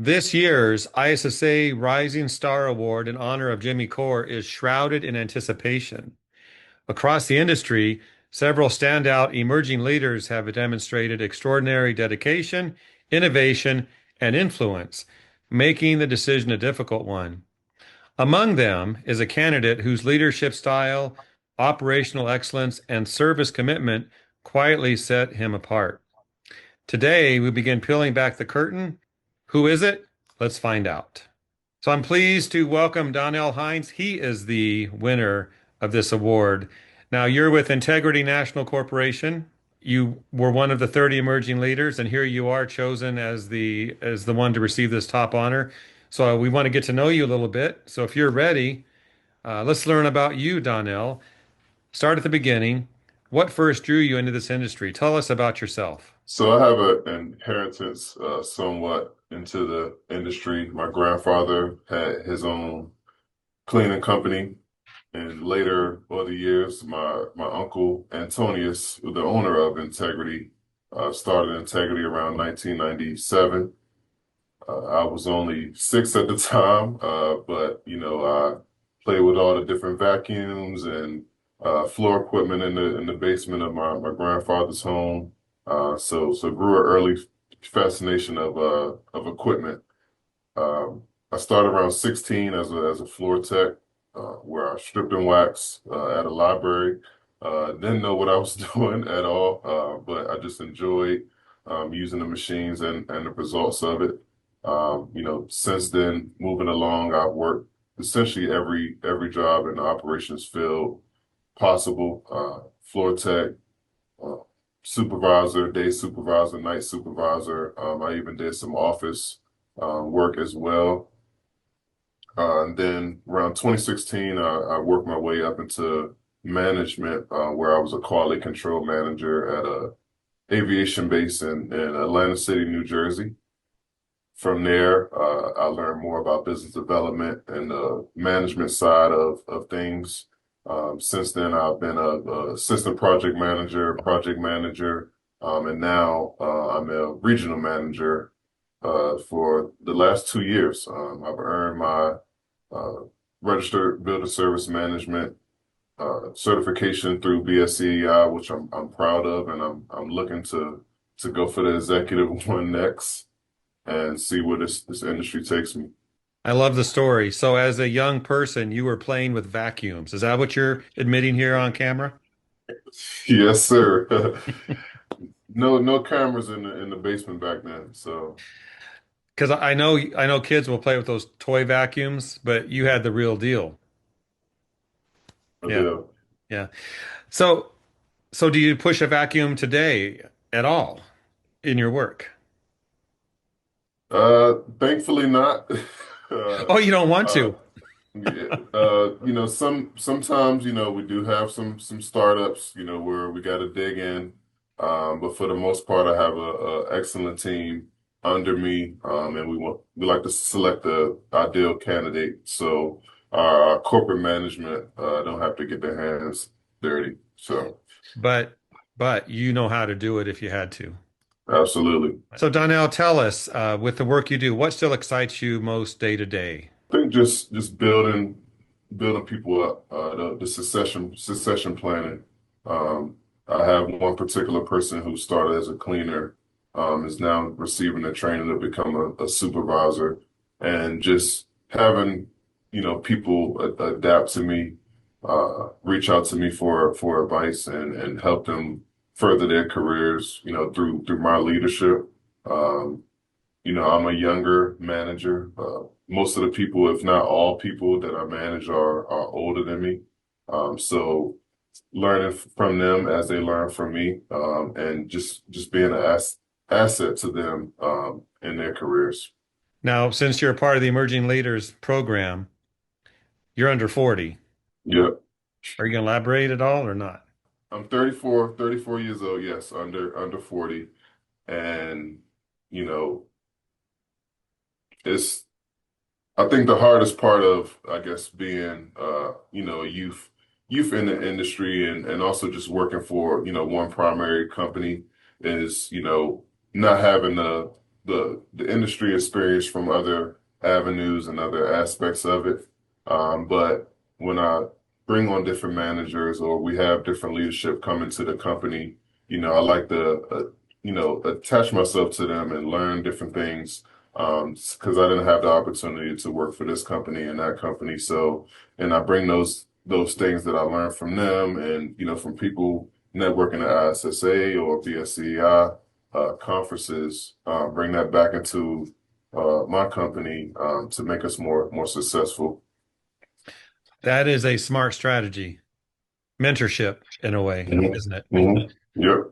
This year's ISSA Rising Star Award in honor of Jimmy Core is shrouded in anticipation. Across the industry, several standout emerging leaders have demonstrated extraordinary dedication, innovation, and influence, making the decision a difficult one. Among them is a candidate whose leadership style, operational excellence, and service commitment quietly set him apart. Today, we begin peeling back the curtain. Who is it? Let's find out. So I'm pleased to welcome Donnell Hines. He is the winner of this award. Now, you're with Integrity National Corporation. You were one of the 30 emerging leaders, and here you are chosen as the one to receive this top honor. So we want to get to know you a little bit. So if you're ready, let's learn about you, Donnell. Start at the beginning. What first drew you into this industry? Tell us about yourself. So I have an inheritance somewhat into the industry. My grandfather had his own cleaning company, and later over the years, my uncle Antonius, the owner of Integrity, started Integrity around 1997. I was only six at the time, but I played with all the different vacuums and floor equipment in the basement of my grandfather's home. So grew an early fascination of equipment. I started around 16 as a floor tech, where I stripped and waxed at a library. Didn't know what I was doing at all, but I just enjoyed using the machines and the results of it. Since then, moving along, I've worked essentially every job in the operations field possible. Floor tech, uh, supervisor, day supervisor, night supervisor. I even did some office work as well. And then around 2016, I worked my way up into management, where I was a quality control manager at a aviation base in Atlantic City, New Jersey. From there, I learned more about business development and the management side of things. Since then, I've been a assistant project manager, and now I'm a regional manager for the last 2 years. I've earned my uh, registered builder service management certification through BSCEI, which I'm proud of, and I'm looking to go for the executive one next and see where this industry takes me. I love the story. So, as a young person, you were playing with vacuums. Is that what you're admitting here on camera? Yes, sir. No cameras in the basement back then. So Because I know kids will play with those toy vacuums, but you had the real deal. I Yeah, did. yeah. So, so do you push a vacuum today at all in your work? Thankfully not. uh, Oh, you don't want uh, to. yeah, sometimes we do have some startups, where we got to dig in. But for the most part, I have a excellent team under me, and we like to select the ideal candidate. So our corporate management don't have to get their hands dirty. So But but you know how to do it if you had to. absolutely. So, Donnell, tell us, with the work you do, what still excites you most day to day? I think just building people up, the succession planning. Um, I have one particular person who started as a cleaner, is now receiving the training to become a supervisor, and just having people adapt to me, reach out to me for advice and help them further their careers, through my leadership. Um, I'm a younger manager. Most of the people, if not all people that I manage are older than me. So learning from them as they learn from me, and just being an asset to them, in their careers. Now, since you're a part of the Emerging Leaders program, you're under 40. Yep. Are you going to elaborate at all or not? I'm 34 years old. Yes, under 40. And, you know, it's I think the hardest part of, I guess, being, a youth in the industry and also just working for, one primary company is, not having the industry experience from other avenues and other aspects of it. But when I bring on different managers or we have different leadership come into the company, I like to, attach myself to them and learn different things. Because I didn't have the opportunity to work for this company and that company. So, and I bring those things that I learned from them and, from people networking at ISSA or BSCI conferences, bring that back into my company to make us more successful. That is a smart strategy. Mentorship in a way, Hmm. isn't it? Yep.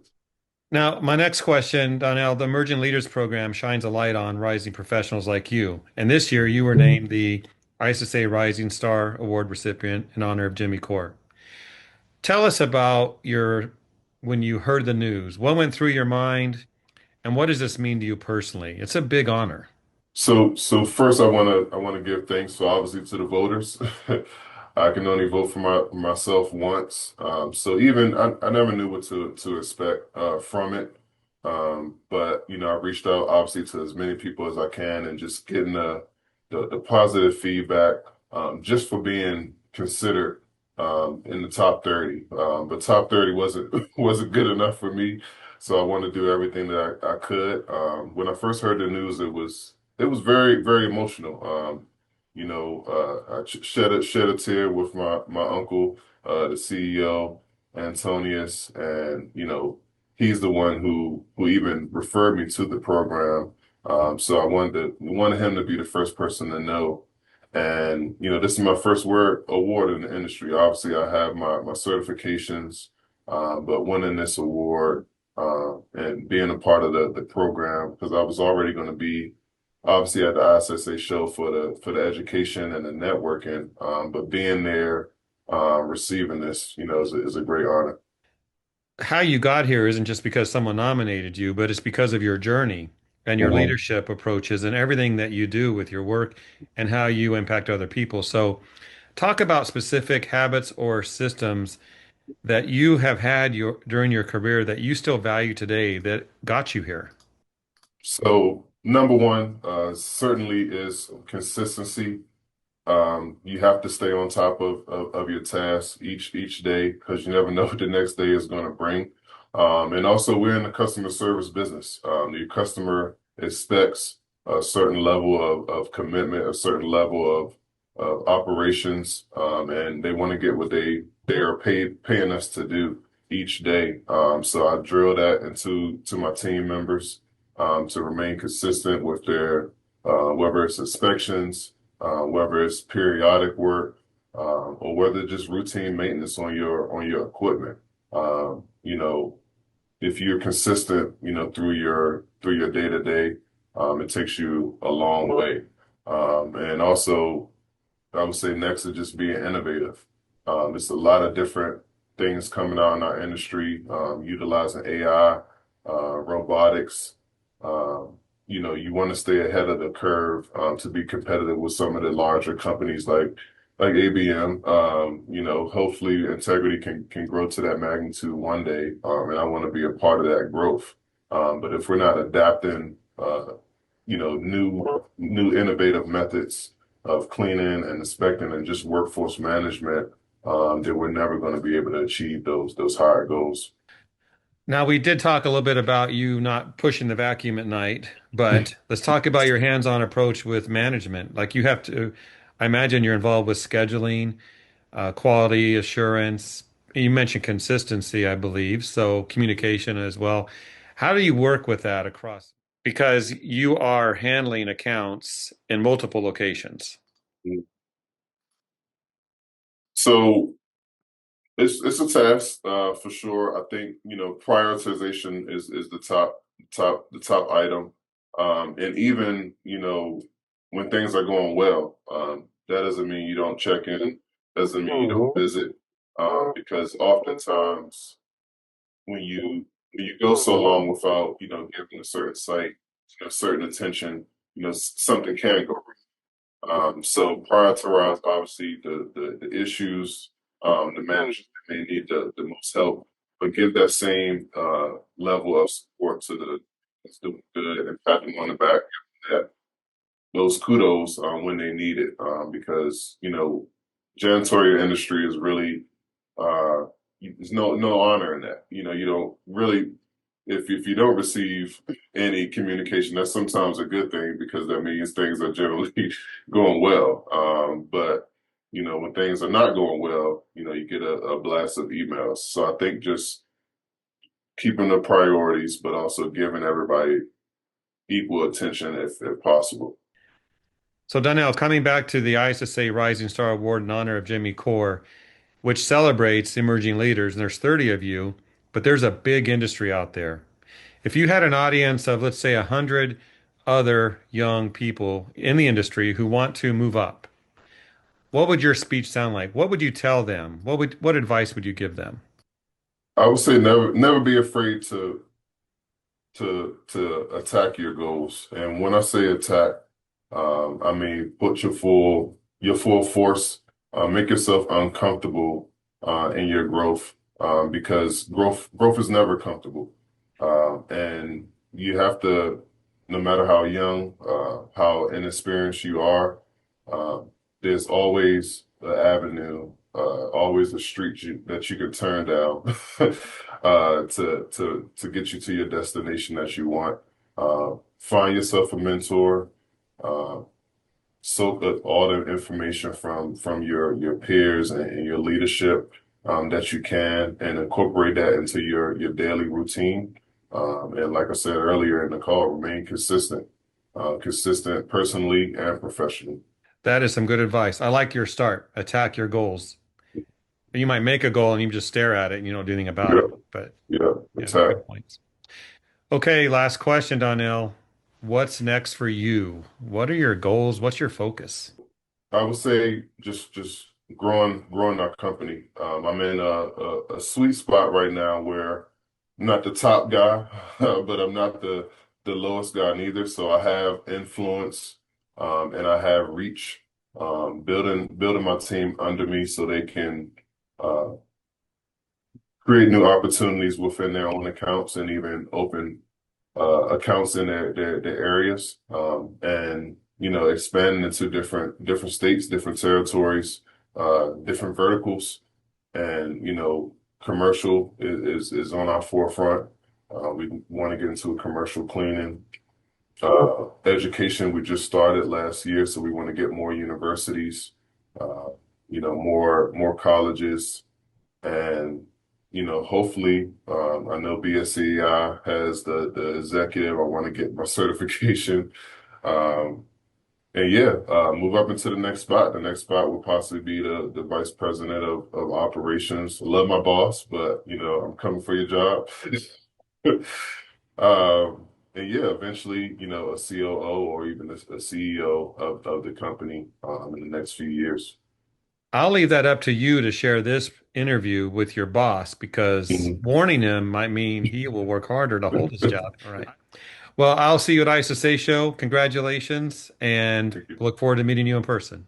Now, my next question, Donnell, the Emerging Leaders Program shines a light on rising professionals like you. And this year you were named the ISSA Rising Star Award recipient in honor of Jimmy Core. Tell us about when you heard the news. What went through your mind, and what does this mean to you personally? It's a big honor. So first, I want to give thanks, so obviously to the voters. I can only vote for myself once, so even I never knew what to expect from it. But I reached out obviously to as many people as I can, and just getting the positive feedback, just for being considered in the top 30. But top 30 wasn't good enough for me, so I wanted to do everything that I could. When I first heard the news, it was very, very emotional. I shed a tear with my uncle, the CEO, Antonius, and he's the one who even referred me to the program. So I wanted him to be the first person to know. And this is my first word award in the industry. Obviously, I have my certifications, but winning this award and being a part of the program because I was already going to be obviously at the ISSA show for the education and the networking, but being there, receiving this, is a great honor. How you got here isn't just because someone nominated you, but it's because of your journey and your Mhm. leadership approaches and everything that you do with your work and how you impact other people. So, talk about specific habits or systems that you have had during your career that you still value today that got you here. So number one, certainly is consistency. You have to stay on top of your tasks each day because you never know what the next day is going to bring. And also, we're in the customer service business. Your customer expects a certain level of commitment, a certain level of operations, and they want to get what they are paying us to do each day. So I drill that to my team members to remain consistent with their whether it's inspections whether it's periodic work, or whether just routine maintenance on your equipment. You know, if you're consistent, through your day to day, it takes you a long way. And also, I would say next is just being innovative. It's a lot of different things coming out in our industry, utilizing AI, robotics. You want to stay ahead of the curve to be competitive with some of the larger companies like ABM. Hopefully Integrity can grow to that magnitude one day, and I want to be a part of that growth. But if we're not adapting, new innovative methods of cleaning and inspecting and just workforce management, then we're never going to be able to achieve those higher goals. Now, we did talk a little bit about you not pushing the vacuum at night, but let's talk about your hands-on approach with management. Like you have to, I imagine you're involved with scheduling, quality assurance. You mentioned consistency, I believe, so communication as well. How do you work with that across? Because you are handling accounts in multiple locations. So it's a task for sure. I think prioritization is the top item, and even when things are going well, that doesn't mean you don't check in, doesn't mean you don't visit, because oftentimes when you go so long without giving a certain site certain attention, something can go wrong. So prioritize obviously the issues, the managers that may need the most help, but give that same level of support to that's doing good and pat them on the back. That those kudos when they need it, because janitorial industry is really uh, there's no honor in that. You don't really if you don't receive any communication, that's sometimes a good thing because that means things are generally going well. But when things are not going well, you get a blast of emails. So I think just keeping the priorities, but also giving everybody equal attention if possible. So, Donnell, coming back to the ISSA Rising Star Award in honor of Jimmy Core, which celebrates emerging leaders, and there's 30 of you, but there's a big industry out there. If you had an audience of, let's say, 100 other young people in the industry who want to move up, what would your speech sound like? What would you tell them? What advice would you give them? I would say never be afraid to attack your goals. And when I say attack, I mean put your full force, make yourself uncomfortable in your growth, because growth is never comfortable. And you have to, no matter how young, how inexperienced you are, uh, there's always an avenue, always a street that you can turn down to get you to your destination that you want. Find yourself a mentor. Uh, Soak up all the information from your peers and your leadership that you can, and incorporate that into your daily routine. And like I said earlier in the call, remain consistent personally and professionally. That is some good advice. I like your start. Attack your goals. You might make a goal and you just stare at it and you don't do anything about Yeah, it. But yeah, yeah, attack. good points. Okay, last question, Donnell. What's next for you? What are your goals? What's your focus? I would say just growing our company. I'm in a sweet spot right now where I'm not the top guy, but I'm not the lowest guy neither. So I have influence, and I have reach. Building my team under me so they can uh, create new opportunities within their own accounts and even open accounts in their areas, and expanding into different states, different territories, different verticals, and commercial is on our forefront. We want to get into commercial cleaning. Education, we just started last year, so we want to get more universities, uh, more colleges, and hopefully, I know BSCI has the executive. I want to get my certification, um, and yeah, move up into the next spot. The next spot will possibly be the vice president of operations. I love my boss, but I'm coming for your job. And yeah, eventually, a COO or even a CEO of the company in the next few years. I'll leave that up to you to share this interview with your boss because Mhm. warning him might mean he will work harder to hold his job. All right. Well, I'll see you at ISSA show. Congratulations, and Thank you. look forward to meeting you in person.